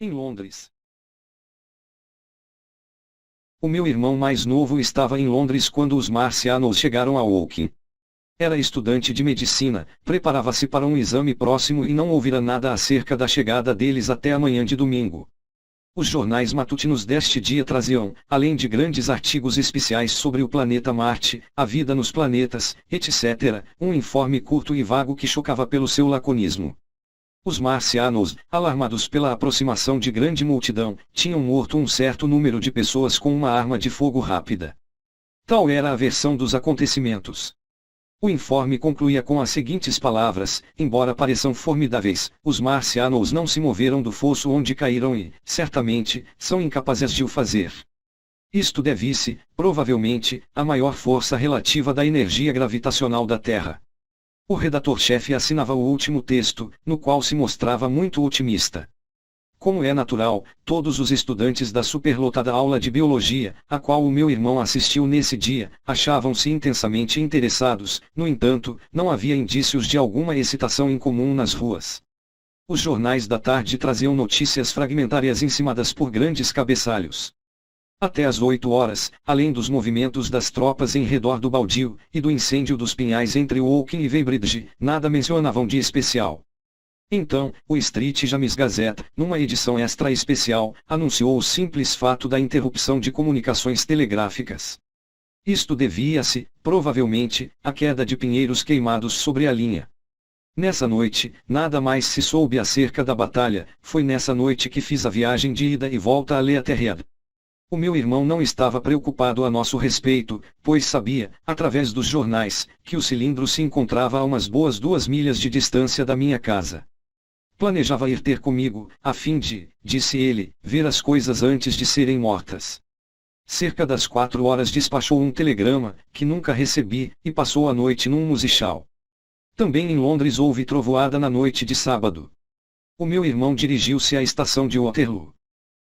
em Londres. O meu irmão mais novo estava em Londres quando os marcianos chegaram a Woking. Era estudante de medicina, preparava-se para um exame próximo e não ouvira nada acerca da chegada deles até a manhã de domingo. Os jornais matutinos deste dia traziam, além de grandes artigos especiais sobre o planeta Marte, a vida nos planetas, etc., um informe curto e vago que chocava pelo seu laconismo. Os marcianos, alarmados pela aproximação de grande multidão, tinham morto um certo número de pessoas com uma arma de fogo rápida. Tal era a versão dos acontecimentos. O informe concluía com as seguintes palavras: embora pareçam formidáveis, os marcianos não se moveram do fosso onde caíram e, certamente, são incapazes de o fazer. Isto deve-se, provavelmente, à maior força relativa da energia gravitacional da Terra. O redator-chefe assinava o último texto, no qual se mostrava muito otimista. Como é natural, todos os estudantes da superlotada aula de biologia, a qual o meu irmão assistiu nesse dia, achavam-se intensamente interessados, no entanto, não havia indícios de alguma excitação incomum nas ruas. Os jornais da tarde traziam notícias fragmentárias encimadas por grandes cabeçalhos. Até às 8 horas, além dos movimentos das tropas em redor do baldio, e do incêndio dos pinhais entre Woking e Weybridge, nada mencionavam de especial. Então, o Street James Gazette, numa edição extra especial, anunciou o simples fato da interrupção de comunicações telegráficas. Isto devia-se, provavelmente, à queda de pinheiros queimados sobre a linha. Nessa noite, nada mais se soube acerca da batalha, foi nessa noite que fiz a viagem de ida e volta a Leatherhead. O meu irmão não estava preocupado a nosso respeito, pois sabia, através dos jornais, que o cilindro se encontrava a umas boas 2 milhas de distância da minha casa. Planejava ir ter comigo, a fim de, disse ele, ver as coisas antes de serem mortas. Cerca das 4 horas despachou um telegrama, que nunca recebi, e passou a noite num musical. Também em Londres houve trovoada na noite de sábado. O meu irmão dirigiu-se à estação de Waterloo.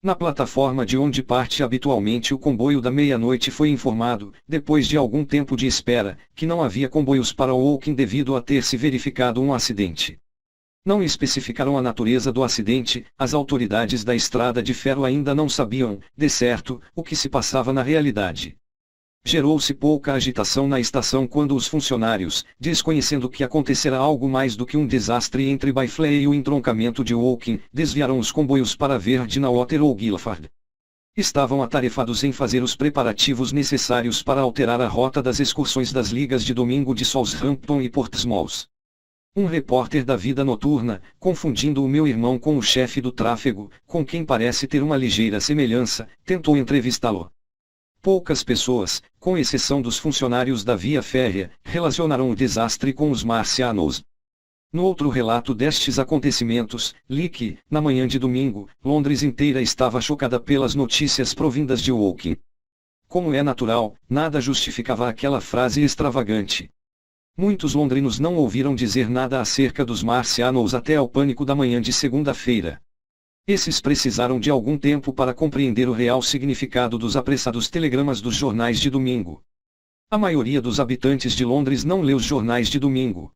Na plataforma de onde parte habitualmente o comboio da meia-noite foi informado, depois de algum tempo de espera, que não havia comboios para Woking devido a ter se verificado um acidente. Não especificaram a natureza do acidente, as autoridades da estrada de ferro ainda não sabiam, de certo, o que se passava na realidade. Gerou-se pouca agitação na estação quando os funcionários, desconhecendo que acontecera algo mais do que um desastre entre Byfleet e o entroncamento de Woking, desviaram os comboios para Verdina-Water ou Guildford. Estavam atarefados em fazer os preparativos necessários para alterar a rota das excursões das ligas de domingo de Southampton e Portsmouth. Um repórter da vida noturna, confundindo o meu irmão com o chefe do tráfego, com quem parece ter uma ligeira semelhança, tentou entrevistá-lo. Poucas pessoas, com exceção dos funcionários da via férrea, relacionaram o desastre com os marcianos. No outro relato destes acontecimentos, li que, na manhã de domingo, Londres inteira estava chocada pelas notícias provindas de Woking. Como é natural, nada justificava aquela frase extravagante. Muitos londrinos não ouviram dizer nada acerca dos marcianos até ao pânico da manhã de segunda-feira. Esses precisaram de algum tempo para compreender o real significado dos apressados telegramas dos jornais de domingo. A maioria dos habitantes de Londres não lê os jornais de domingo.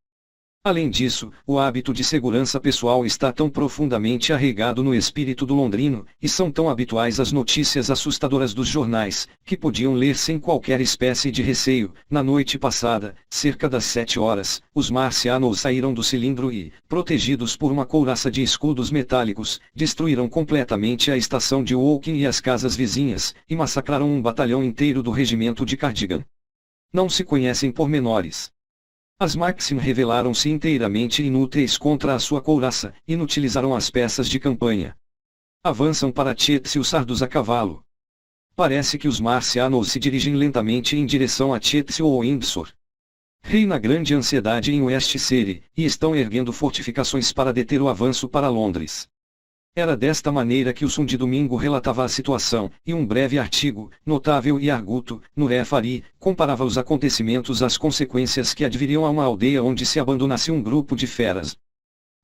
Além disso, o hábito de segurança pessoal está tão profundamente arraigado no espírito do londrino, e são tão habituais as notícias assustadoras dos jornais, que podiam ler sem qualquer espécie de receio. Na noite passada, cerca das 7 horas, os marcianos saíram do cilindro e, protegidos por uma couraça de escudos metálicos, destruíram completamente a estação de Woking e as casas vizinhas, e massacraram um batalhão inteiro do regimento de Cardigan. Não se conhecem pormenores. As Maxim revelaram-se inteiramente inúteis contra a sua couraça, inutilizaram as peças de campanha. Avançam para Chertsey os sardos a cavalo. Parece que os marcianos se dirigem lentamente em direção a Chertsey ou Windsor. Reina grande ansiedade em West Surrey, e estão erguendo fortificações para deter o avanço para Londres. Era desta maneira que o Sun de domingo relatava a situação, e um breve artigo, notável e arguto, no Refari, comparava os acontecimentos às consequências que adviriam a uma aldeia onde se abandonasse um grupo de feras.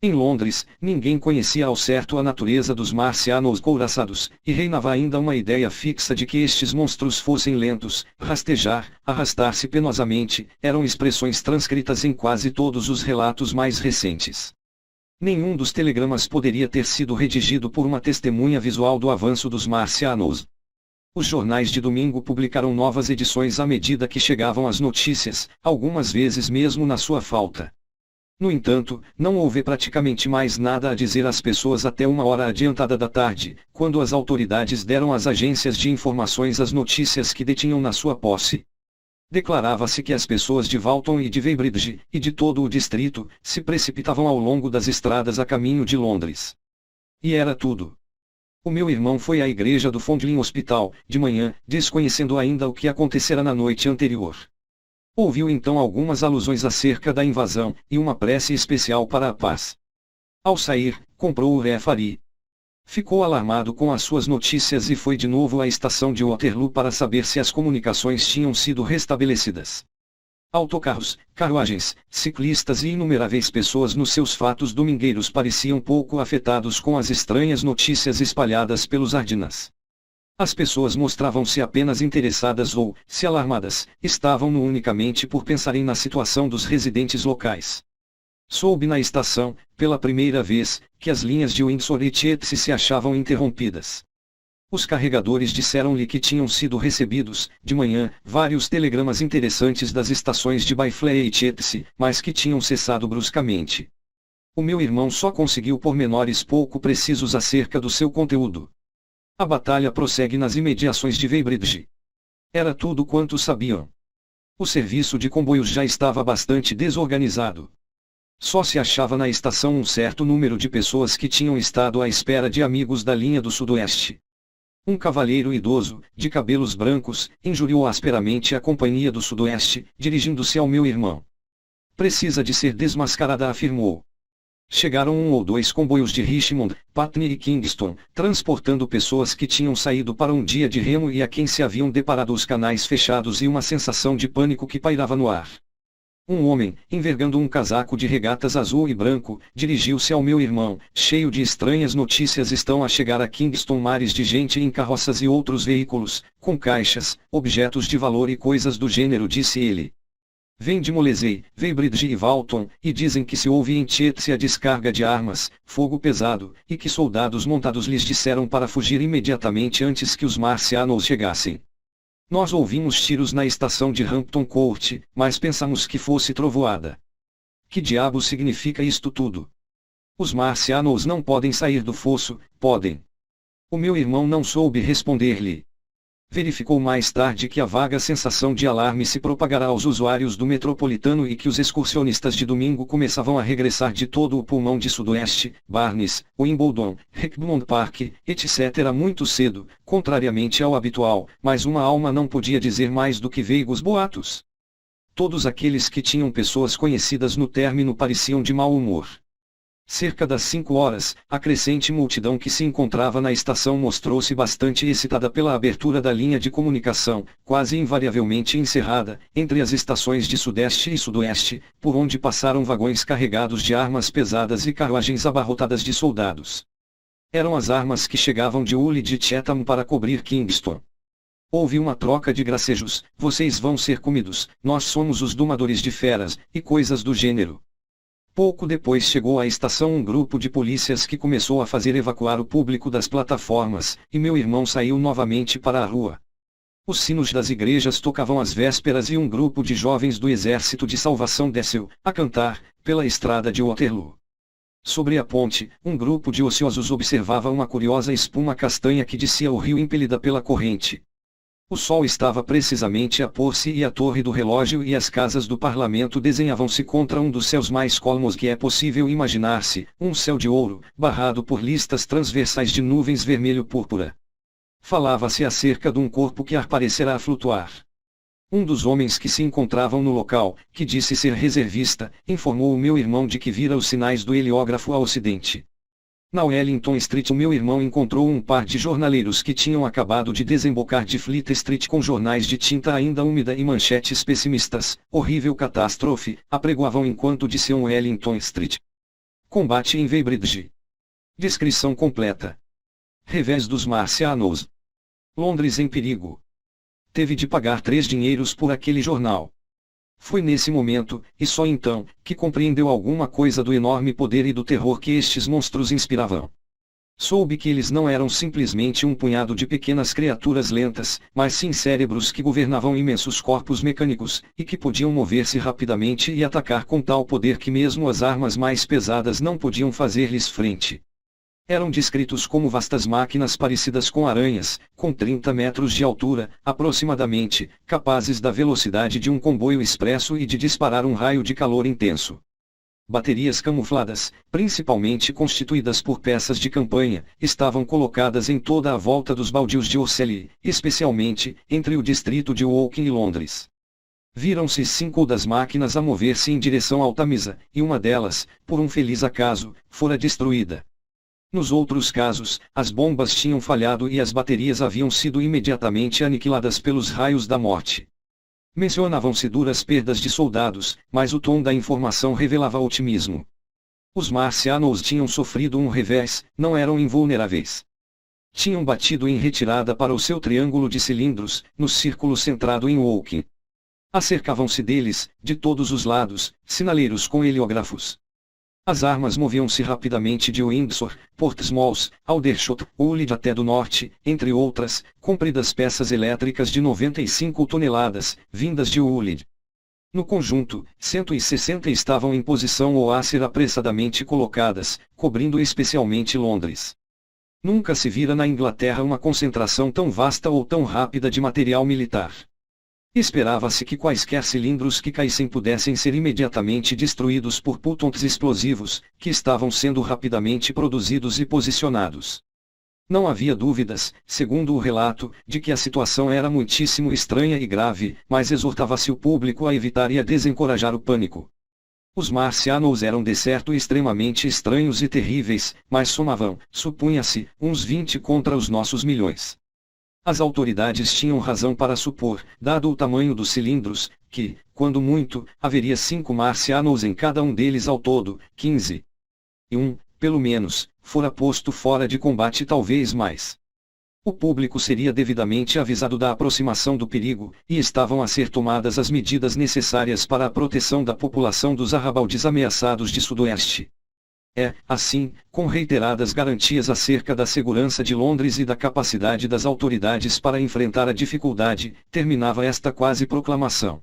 Em Londres, ninguém conhecia ao certo a natureza dos marcianos couraçados, e reinava ainda uma ideia fixa de que estes monstros fossem lentos, rastejar, arrastar-se penosamente, eram expressões transcritas em quase todos os relatos mais recentes. Nenhum dos telegramas poderia ter sido redigido por uma testemunha visual do avanço dos marcianos. Os jornais de domingo publicaram novas edições à medida que chegavam as notícias, algumas vezes mesmo na sua falta. No entanto, não houve praticamente mais nada a dizer às pessoas até uma hora adiantada da tarde, quando as autoridades deram às agências de informações as notícias que detinham na sua posse. Declarava-se que as pessoas de Walton e de Weybridge, e de todo o distrito, se precipitavam ao longo das estradas a caminho de Londres. E era tudo. O meu irmão foi à igreja do Foundling Hospital, de manhã, desconhecendo ainda o que acontecera na noite anterior. Ouviu então algumas alusões acerca da invasão, e uma prece especial para a paz. Ao sair, comprou o refari. Ficou alarmado com as suas notícias e foi de novo à estação de Waterloo para saber se as comunicações tinham sido restabelecidas. Autocarros, carruagens, ciclistas e inumeráveis pessoas nos seus fatos domingueiros pareciam pouco afetados com as estranhas notícias espalhadas pelos Ardinas. As pessoas mostravam-se apenas interessadas ou, se alarmadas, estavam unicamente por pensarem na situação dos residentes locais. Soube na estação, pela primeira vez, que as linhas de Windsor e Chertsey se achavam interrompidas. Os carregadores disseram-lhe que tinham sido recebidos, de manhã, vários telegramas interessantes das estações de Byfleet e Chertsey, mas que tinham cessado bruscamente. O meu irmão só conseguiu pormenores pouco precisos acerca do seu conteúdo. A batalha prossegue nas imediações de Weybridge. Era tudo quanto sabiam. O serviço de comboios já estava bastante desorganizado. Só se achava na estação um certo número de pessoas que tinham estado à espera de amigos da linha do Sudoeste. Um cavalheiro idoso, de cabelos brancos, injuriou asperamente a companhia do Sudoeste, dirigindo-se ao meu irmão. Precisa de ser desmascarada, afirmou. Chegaram um ou dois comboios de Richmond, Putney e Kingston, transportando pessoas que tinham saído para um dia de remo e a quem se haviam deparado os canais fechados e uma sensação de pânico que pairava no ar. Um homem, envergando um casaco de regatas azul e branco, dirigiu-se ao meu irmão, cheio de estranhas notícias. Estão a chegar a Kingston mares de gente em carroças e outros veículos, com caixas, objetos de valor e coisas do gênero, disse ele. Vem de Molesey, Weybridge e Walton, e dizem que se houve em Chertsey a descarga de armas, fogo pesado, e que soldados montados lhes disseram para fugir imediatamente antes que os marcianos chegassem. Nós ouvimos tiros na estação de Hampton Court, mas pensamos que fosse trovoada. Que diabo significa isto tudo? Os marcianos não podem sair do fosso, podem? O meu irmão não soube responder-lhe. Verificou mais tarde que a vaga sensação de alarme se propagará aos usuários do metropolitano e que os excursionistas de domingo começavam a regressar de todo o pulmão de Sudoeste, Barnes, Wimbledon, Richmond Park, etc. muito cedo, contrariamente ao habitual, mas uma alma não podia dizer mais do que veigos boatos. Todos aqueles que tinham pessoas conhecidas no término pareciam de mau humor. Cerca das 5 horas, a crescente multidão que se encontrava na estação mostrou-se bastante excitada pela abertura da linha de comunicação, quase invariavelmente encerrada, entre as estações de Sudeste e Sudoeste, por onde passaram vagões carregados de armas pesadas e carruagens abarrotadas de soldados. Eram as armas que chegavam de Hull e de Chatham para cobrir Kingston. Houve uma troca de gracejos: vocês vão ser comidos, nós somos os domadores de feras, e coisas do gênero. Pouco depois chegou à estação um grupo de polícias que começou a fazer evacuar o público das plataformas, e meu irmão saiu novamente para a rua. Os sinos das igrejas tocavam as vésperas e um grupo de jovens do Exército de Salvação desceu, a cantar, pela estrada de Waterloo. Sobre a ponte, um grupo de ociosos observava uma curiosa espuma castanha que descia ao rio impelida pela corrente. O sol estava precisamente a pôr-se e a torre do relógio e as casas do parlamento desenhavam-se contra um dos céus mais colmos que é possível imaginar-se, um céu de ouro, barrado por listas transversais de nuvens vermelho-púrpura. Falava-se acerca de um corpo que parecerá flutuar. Um dos homens que se encontravam no local, que disse ser reservista, informou o meu irmão de que vira os sinais do heliógrafo a ocidente. Na Wellington Street o meu irmão encontrou um par de jornaleiros que tinham acabado de desembocar de Fleet Street com jornais de tinta ainda úmida e manchetes pessimistas. Horrível catástrofe, apregoavam enquanto desciam Wellington Street. Combate em Weybridge. Descrição completa. Revés dos marcianos. Londres em perigo. Teve de pagar 3 dinheiros por aquele jornal. Foi nesse momento, e só então, que compreendeu alguma coisa do enorme poder e do terror que estes monstros inspiravam. Soube que eles não eram simplesmente um punhado de pequenas criaturas lentas, mas sim cérebros que governavam imensos corpos mecânicos, e que podiam mover-se rapidamente e atacar com tal poder que mesmo as armas mais pesadas não podiam fazer-lhes frente. Eram descritos como vastas máquinas parecidas com aranhas, com 30 metros de altura, aproximadamente, capazes da velocidade de um comboio expresso e de disparar um raio de calor intenso. Baterias camufladas, principalmente constituídas por peças de campanha, estavam colocadas em toda a volta dos baldios de Orseli, especialmente entre o distrito de Woking e Londres. Viram-se 5 das máquinas a mover-se em direção ao Tamisa, e uma delas, por um feliz acaso, fora destruída. Nos outros casos, as bombas tinham falhado e as baterias haviam sido imediatamente aniquiladas pelos raios da morte. Mencionavam-se duras perdas de soldados, mas o tom da informação revelava otimismo. Os marcianos tinham sofrido um revés, não eram invulneráveis. Tinham batido em retirada para o seu triângulo de cilindros, no círculo centrado em Woking. Acercavam-se deles, de todos os lados, sinaleiros com heliógrafos. As armas moviam-se rapidamente de Windsor, Portsmouth, Aldershot, Woolwich até do norte, entre outras, compridas peças elétricas de 95 toneladas, vindas de Woolwich. No conjunto, 160 estavam em posição ou a ser apressadamente colocadas, cobrindo especialmente Londres. Nunca se vira na Inglaterra uma concentração tão vasta ou tão rápida de material militar. Esperava-se que quaisquer cilindros que caíssem pudessem ser imediatamente destruídos por pultons explosivos, que estavam sendo rapidamente produzidos e posicionados. Não havia dúvidas, segundo o relato, de que a situação era muitíssimo estranha e grave, mas exortava-se o público a evitar e a desencorajar o pânico. Os marcianos eram de certo extremamente estranhos e terríveis, mas somavam, supunha-se, uns 20 contra os nossos milhões. As autoridades tinham razão para supor, dado o tamanho dos cilindros, que, quando muito, haveria 5 marcianos em cada um deles ao todo, 15. E pelo menos, fora posto fora de combate talvez mais. O público seria devidamente avisado da aproximação do perigo, e estavam a ser tomadas as medidas necessárias para a proteção da população dos arrabaldes ameaçados de sudoeste. Assim, com reiteradas garantias acerca da segurança de Londres e da capacidade das autoridades para enfrentar a dificuldade, terminava esta quase proclamação.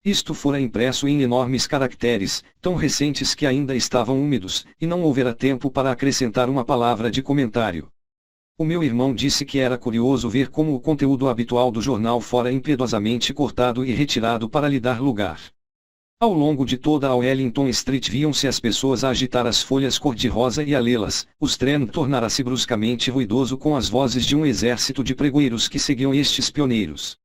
Isto fora impresso em enormes caracteres, tão recentes que ainda estavam úmidos, e não houvera tempo para acrescentar uma palavra de comentário. O meu irmão disse que era curioso ver como o conteúdo habitual do jornal fora impiedosamente cortado e retirado para lhe dar lugar. Ao longo de toda a Wellington Street viam-se as pessoas a agitar as folhas cor-de-rosa e a lê-las, os trem tornara-se bruscamente ruidoso com as vozes de um exército de pregoeiros que seguiam estes pioneiros.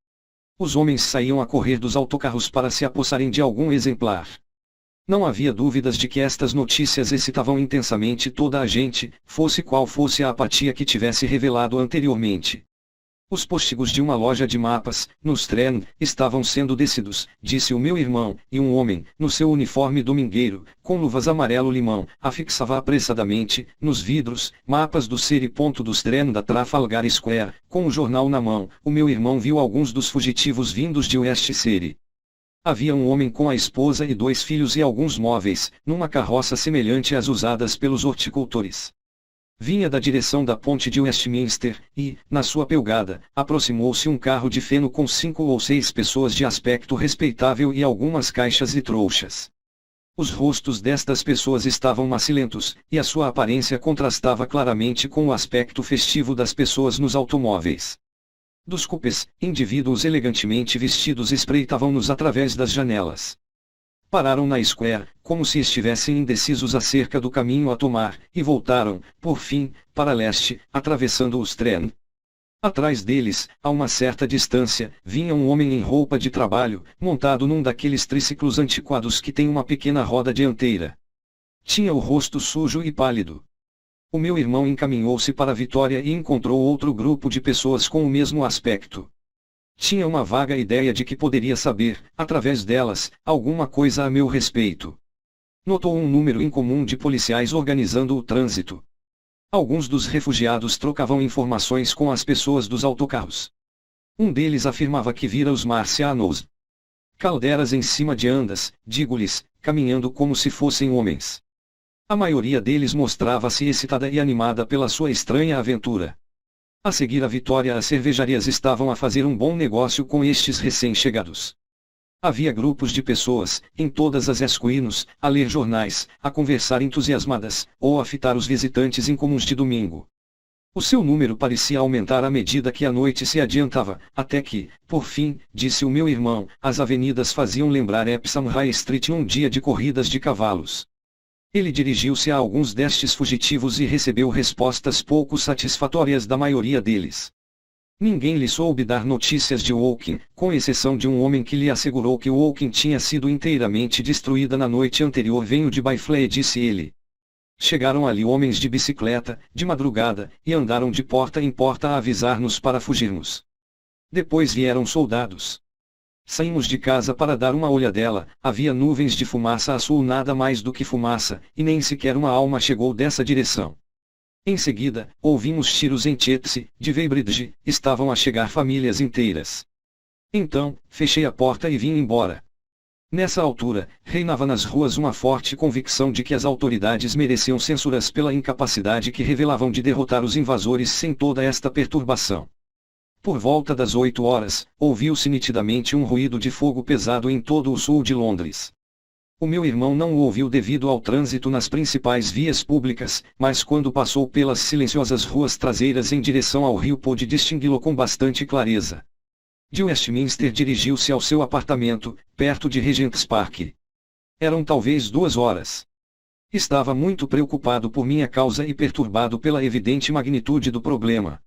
Os homens saíam a correr dos autocarros para se apossarem de algum exemplar. Não havia dúvidas de que estas notícias excitavam intensamente toda a gente, fosse qual fosse a apatia que tivesse revelado anteriormente. Os postigos de uma loja de mapas, nos trem, estavam sendo descidos, disse o meu irmão, e um homem, no seu uniforme domingueiro, com luvas amarelo-limão, afixava apressadamente, nos vidros, mapas do seriponto dos trem da Trafalgar Square, com o jornal na mão. O meu irmão viu alguns dos fugitivos vindos de West Surrey. Havia um homem com a esposa e 2 filhos e alguns móveis, numa carroça semelhante às usadas pelos horticultores. Vinha da direção da ponte de Westminster, e, na sua pelgada, aproximou-se um carro de feno com 5 ou 6 pessoas de aspecto respeitável e algumas caixas e trouxas. Os rostos destas pessoas estavam macilentos, e a sua aparência contrastava claramente com o aspecto festivo das pessoas nos automóveis. Dos cupês, indivíduos elegantemente vestidos espreitavam-nos através das janelas. Pararam na Square, como se estivessem indecisos acerca do caminho a tomar, e voltaram, por fim, para leste, atravessando os trem. Atrás deles, a uma certa distância, vinha um homem em roupa de trabalho, montado num daqueles triciclos antiquados que tem uma pequena roda dianteira. Tinha o rosto sujo e pálido. O meu irmão encaminhou-se para Vitória e encontrou outro grupo de pessoas com o mesmo aspecto. Tinha uma vaga ideia de que poderia saber, através delas, alguma coisa a meu respeito. Notou um número incomum de policiais organizando o trânsito. Alguns dos refugiados trocavam informações com as pessoas dos autocarros. Um deles afirmava que vira os marcianos. Calderas em cima de andas, digo-lhes, caminhando como se fossem homens. A maioria deles mostrava-se excitada e animada pela sua estranha aventura. A seguir a vitória, as cervejarias estavam a fazer um bom negócio com estes recém-chegados. Havia grupos de pessoas, em todas as esquinas, a ler jornais, a conversar entusiasmadas, ou a fitar os visitantes incomuns de domingo. O seu número parecia aumentar à medida que a noite se adiantava, até que, por fim, disse o meu irmão, as avenidas faziam lembrar Epsom High Street um dia de corridas de cavalos. Ele dirigiu-se a alguns destes fugitivos e recebeu respostas pouco satisfatórias da maioria deles. Ninguém lhe soube dar notícias de Woking, com exceção de um homem que lhe assegurou que Woking tinha sido inteiramente destruída na noite anterior. Venho de Byfleet, disse ele. Chegaram ali homens de bicicleta, de madrugada, e andaram de porta em porta a avisar-nos para fugirmos. Depois vieram soldados. Saímos de casa para dar uma olhadela, havia nuvens de fumaça a sul, nada mais do que fumaça, e nem sequer uma alma chegou dessa direção. Em seguida, ouvimos tiros em Chertsey, de Weybridge, estavam a chegar famílias inteiras. Então, fechei a porta e vim embora. Nessa altura, reinava nas ruas uma forte convicção de que as autoridades mereciam censuras pela incapacidade que revelavam de derrotar os invasores sem toda esta perturbação. Por volta das 8 horas, ouviu-se nitidamente um ruído de fogo pesado em todo o sul de Londres. O meu irmão não o ouviu devido ao trânsito nas principais vias públicas, mas quando passou pelas silenciosas ruas traseiras em direção ao rio pôde distingui-lo com bastante clareza. De Westminster dirigiu-se ao seu apartamento, perto de Regent's Park. Eram talvez 2 horas. Estava muito preocupado por minha causa e perturbado pela evidente magnitude do problema.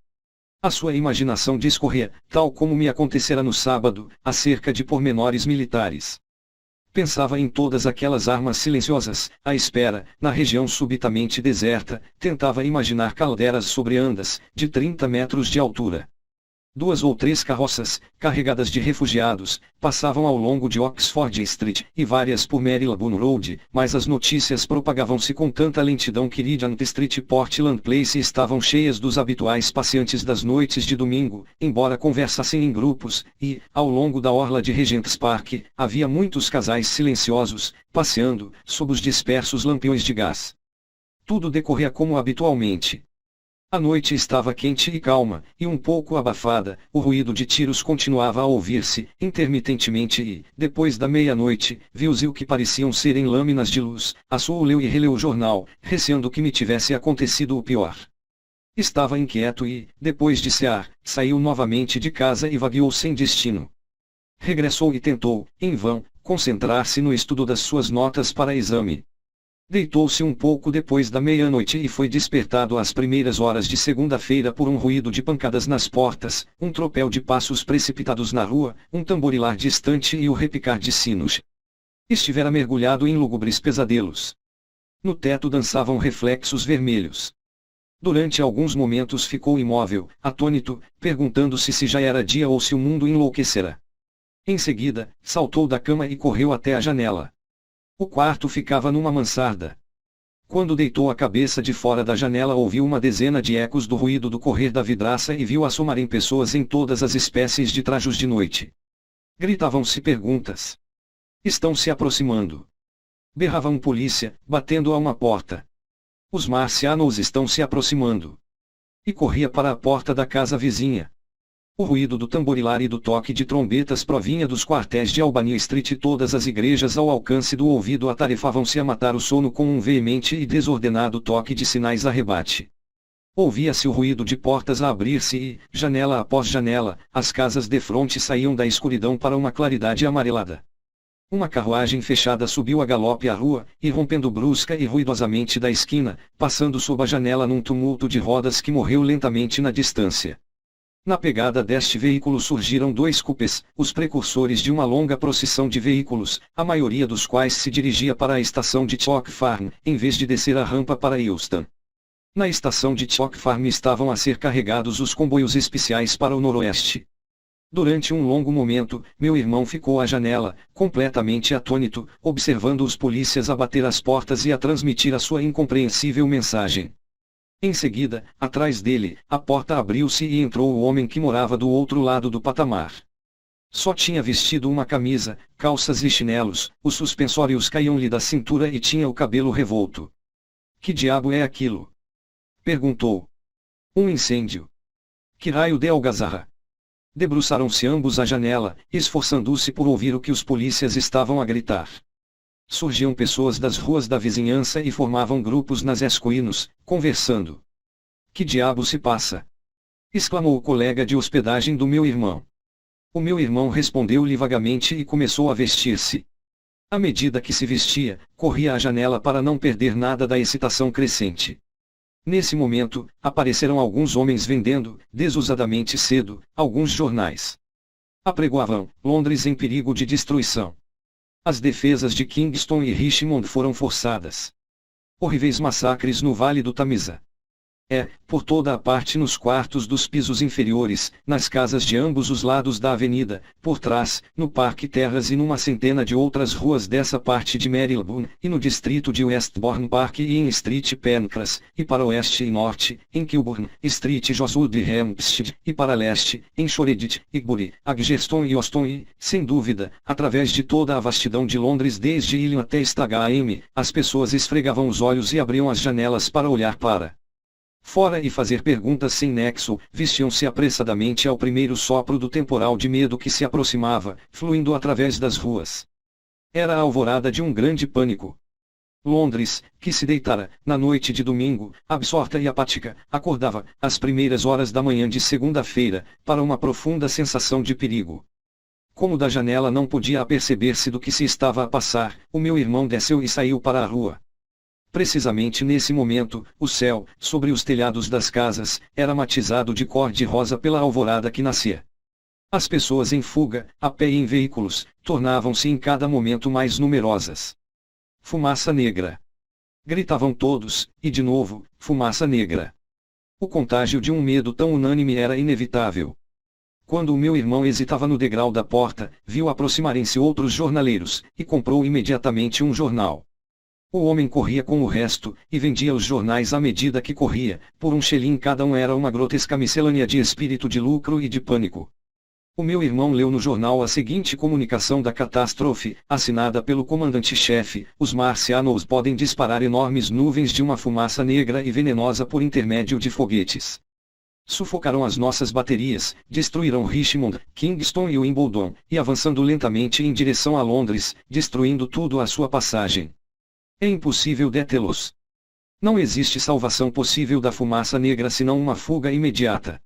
A sua imaginação discorria, tal como me acontecera no sábado, acerca de pormenores militares. Pensava em todas aquelas armas silenciosas, à espera, na região subitamente deserta, tentava imaginar calderas sobre andas, de 30 metros de altura. 2 ou 3 carroças, carregadas de refugiados, passavam ao longo de Oxford Street, e várias por Marylebone Road, mas as notícias propagavam-se com tanta lentidão que Regent Street e Portland Place estavam cheias dos habituais passeantes das noites de domingo, embora conversassem em grupos, e, ao longo da orla de Regent's Park, havia muitos casais silenciosos, passeando, sob os dispersos lampiões de gás. Tudo decorria como habitualmente. A noite estava quente e calma, e um pouco abafada, o ruído de tiros continuava a ouvir-se, intermitentemente e, depois da meia-noite, viu-se o que pareciam serem lâminas de luz, Açou leu e releu o jornal, receando que me tivesse acontecido o pior. Estava inquieto e, depois de cear, saiu novamente de casa e vagueou sem destino. Regressou e tentou, em vão, concentrar-se no estudo das suas notas para exame. Deitou-se um pouco depois da meia-noite e foi despertado às primeiras horas de segunda-feira por um ruído de pancadas nas portas, um tropel de passos precipitados na rua, um tamborilar distante e o repicar de sinos. Estivera mergulhado em lúgubres pesadelos. No teto dançavam reflexos vermelhos. Durante alguns momentos ficou imóvel, atônito, perguntando-se se já era dia ou se o mundo enlouquecera. Em seguida, saltou da cama e correu até a janela. O quarto ficava numa mansarda. Quando deitou a cabeça de fora da janela, ouviu uma dezena de ecos do ruído do correr da vidraça e viu assomarem pessoas em todas as espécies de trajos de noite. Gritavam-se perguntas. Estão se aproximando. Berrava um polícia, batendo a uma porta. Os marcianos estão se aproximando. E corria para a porta da casa vizinha. O ruído do tamborilar e do toque de trombetas provinha dos quartéis de Albany Street e todas as igrejas ao alcance do ouvido atarefavam-se a matar o sono com um veemente e desordenado toque de sinais a rebate. Ouvia-se o ruído de portas a abrir-se e, janela após janela, as casas defronte saíam da escuridão para uma claridade amarelada. Uma carruagem fechada subiu a galope à rua, irrompendo brusca e ruidosamente da esquina, passando sob a janela num tumulto de rodas que morreu lentamente na distância. Na pegada deste veículo surgiram 2 cupês, os precursores de uma longa procissão de veículos, a maioria dos quais se dirigia para a estação de Chalk Farm, em vez de descer a rampa para Euston. Na estação de Chalk Farm estavam a ser carregados os comboios especiais para o noroeste. Durante um longo momento, meu irmão ficou à janela, completamente atônito, observando os polícias a bater às portas e a transmitir a sua incompreensível mensagem. Em seguida, atrás dele, a porta abriu-se e entrou o homem que morava do outro lado do patamar. Só tinha vestido uma camisa, calças e chinelos, os suspensórios caíam-lhe da cintura e tinha o cabelo revolto. Que diabo é aquilo? Perguntou. Um incêndio. Que raio de algazarra? Debruçaram-se ambos à janela, esforçando-se por ouvir o que os polícias estavam a gritar. Surgiam pessoas das ruas da vizinhança e formavam grupos nas esquinas, conversando. Que diabo se passa? Exclamou o colega de hospedagem do meu irmão. O meu irmão respondeu-lhe vagamente e começou a vestir-se. À medida que se vestia, corria à janela para não perder nada da excitação crescente. Nesse momento, apareceram alguns homens vendendo, desusadamente cedo, alguns jornais. Apregoavam, Londres em perigo de destruição. As defesas de Kingston e Richmond foram forçadas. Horríveis massacres no Vale do Tamisa. Por toda a parte nos quartos dos pisos inferiores, nas casas de ambos os lados da avenida, por trás, no Parque Terras e numa centena de outras ruas dessa parte de Marylebone, e no distrito de Westbourne Park e em Street Pancras, e para oeste e norte, em Kilburn, Street Joshwood e Hampstead, e para leste, em Shoreditch, Igbury, Aggeston e Austin e, sem dúvida, através de toda a vastidão de Londres desde Ealing até Stagham, as pessoas esfregavam os olhos e abriam as janelas para olhar para fora e fazer perguntas sem nexo, vestiam-se apressadamente ao primeiro sopro do temporal de medo que se aproximava, fluindo através das ruas. Era a alvorada de um grande pânico. Londres, que se deitara, na noite de domingo, absorta e apática, acordava, às primeiras horas da manhã de segunda-feira, para uma profunda sensação de perigo. Como da janela não podia aperceber-se do que se estava a passar, o meu irmão desceu e saiu para a rua. Precisamente nesse momento, o céu, sobre os telhados das casas, era matizado de cor de rosa pela alvorada que nascia. As pessoas em fuga, a pé e em veículos, tornavam-se em cada momento mais numerosas. Fumaça negra! Gritavam todos, e de novo, fumaça negra! O contágio de um medo tão unânime era inevitável. Quando o meu irmão hesitava no degrau da porta, viu aproximarem-se outros jornaleiros, e comprou imediatamente um jornal. O homem corria com o resto, e vendia os jornais à medida que corria, por um shilling cada um. Era uma grotesca miscelânea de espírito de lucro e de pânico. O meu irmão leu no jornal a seguinte comunicação da catástrofe, assinada pelo comandante-chefe: os marcianos podem disparar enormes nuvens de uma fumaça negra e venenosa por intermédio de foguetes. Sufocaram as nossas baterias, destruíram Richmond, Kingston e Wimbledon, e avançando lentamente em direção a Londres, destruindo tudo à sua passagem. É impossível detê-los. Não existe salvação possível da fumaça negra senão uma fuga imediata.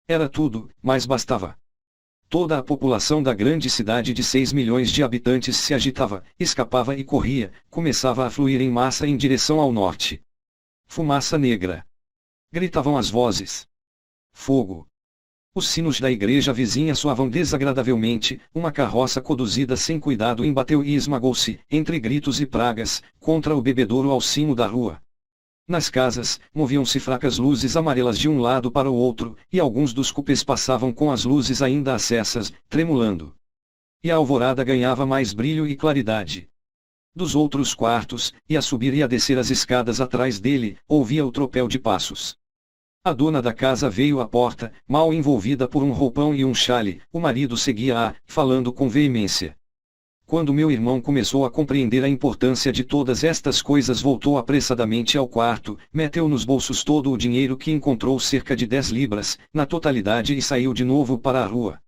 Era tudo, mas bastava. Toda a população da grande cidade de 6 milhões de habitantes se agitava, escapava e corria, começava a fluir em massa em direção ao norte. Fumaça negra! Gritavam as vozes. Fogo! Os sinos da igreja vizinha soavam desagradavelmente, uma carroça conduzida sem cuidado embateu e esmagou-se, entre gritos e pragas, contra o bebedouro ao cimo da rua. Nas casas, moviam-se fracas luzes amarelas de um lado para o outro, e alguns dos cupês passavam com as luzes ainda acesas, tremulando. E a alvorada ganhava mais brilho e claridade. Dos outros quartos, e a subir e a descer as escadas atrás dele, ouvia o tropel de passos. A dona da casa veio à porta, mal envolvida por um roupão e um chale. O marido seguia-a, falando com veemência. Quando meu irmão começou a compreender a importância de todas estas coisas, voltou apressadamente ao quarto, meteu nos bolsos todo o dinheiro que encontrou, cerca de 10 libras, na totalidade, e saiu de novo para a rua.